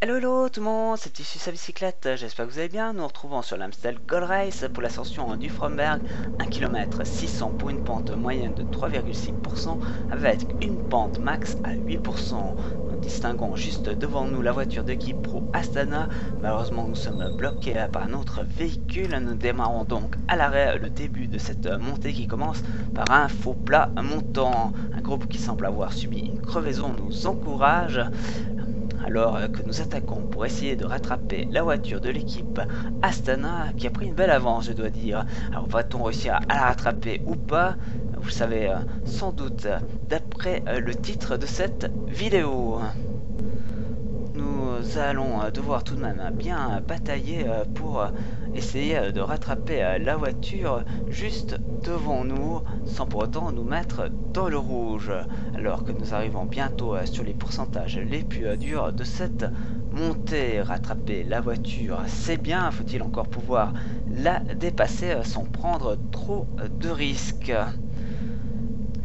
Hello hello tout le monde, c'est Tissu sa bicyclette, j'espère que vous allez bien. Nous nous retrouvons sur l'Amstel Gold Race pour l'ascension du Fromberg, 1 km 600 pour une pente moyenne de 3,6% avec une pente max à 8%. Nous distinguons juste devant nous la voiture d'équipe Pro Astana. Malheureusement nous sommes bloqués par un autre véhicule. Nous démarrons donc à l'arrêt le début de cette montée qui commence par un faux plat montant. Un groupe qui semble avoir subi une crevaison nous encourage. Alors que nous attaquons pour essayer de rattraper la voiture de l'équipe Astana qui a pris une belle avance, je dois dire. Alors va-t-on réussir à la rattraper ou pas? Vous le savez sans doute d'après le titre de cette vidéo. Nous allons devoir tout de même bien batailler pour essayer de rattraper la voiture juste devant nous sans pour autant nous mettre dans le rouge, alors que nous arrivons bientôt sur les pourcentages les plus durs de cette montée. Rattraper la voiture, c'est bien, faut-il encore pouvoir la dépasser sans prendre trop de risques.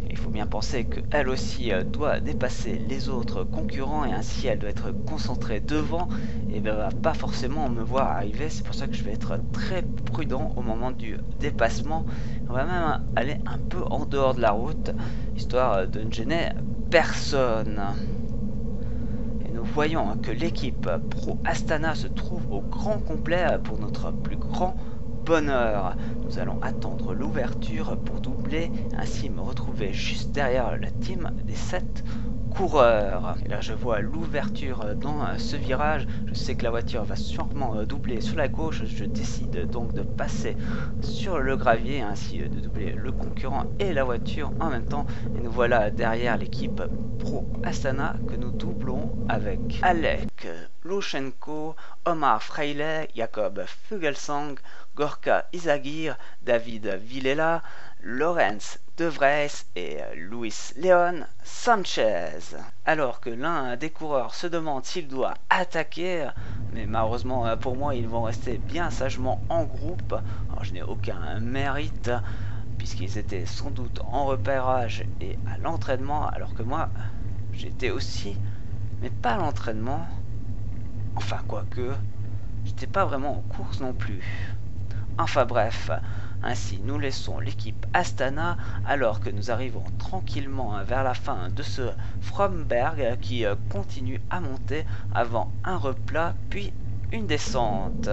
Il faut bien penser qu'elle aussi doit dépasser les autres concurrents et ainsi elle doit être concentrée devant et ne va pas forcément me voir arriver. C'est pour ça que je vais être très prudent au moment du dépassement. On va même aller un peu en dehors de la route histoire de ne gêner personne. Et nous voyons que l'équipe Pro Astana se trouve au grand complet pour notre plus grand bonheur. Nous allons attendre l'ouverture pour doubler, ainsi me retrouver juste derrière la team des 7 coureurs. Et là je vois l'ouverture dans ce virage, je sais que la voiture va sûrement doubler sur la gauche, je décide donc de passer sur le gravier, ainsi de doubler le concurrent et la voiture en même temps. Et nous voilà derrière l'équipe Pro Astana que nous doublons avec Alec Lushenko, Omar Freile, Jakob Fugelsang, Gorka Izagir, David Villela, Lorenz De Vries et Luis Leon Sanchez. Alors que l'un des coureurs se demande s'il doit attaquer, mais malheureusement pour moi ils vont rester bien sagement en groupe. Alors je n'ai aucun mérite puisqu'ils étaient sans doute en repérage et à l'entraînement, alors que moi j'étais aussi, mais pas à l'entraînement. Enfin quoique, j'étais pas vraiment en course non plus. Enfin bref, ainsi nous laissons l'équipe Astana alors que nous arrivons tranquillement vers la fin de ce Fromberg qui continue à monter avant un replat puis une descente.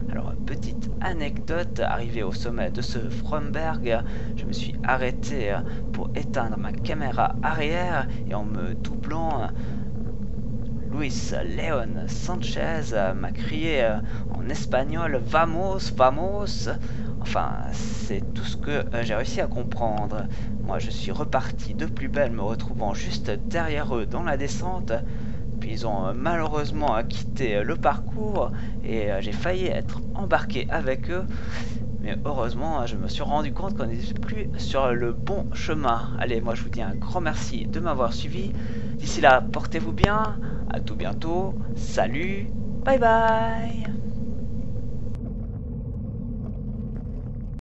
Alors petite anecdote, arrivé au sommet de ce Fromberg, je me suis arrêté pour éteindre ma caméra arrière et en me doublant, Luis Leon Sanchez m'a crié en espagnol « Vamos, vamos !» Enfin, c'est tout ce que j'ai réussi à comprendre. Moi, je suis reparti de plus belle, me retrouvant juste derrière eux dans la descente. Puis ils ont malheureusement quitté le parcours et j'ai failli être embarqué avec eux. Mais heureusement, je me suis rendu compte qu'on n'était plus sur le bon chemin. Allez, moi je vous dis un grand merci de m'avoir suivi. D'ici là, portez-vous bien. À tout bientôt. Salut. Bye bye.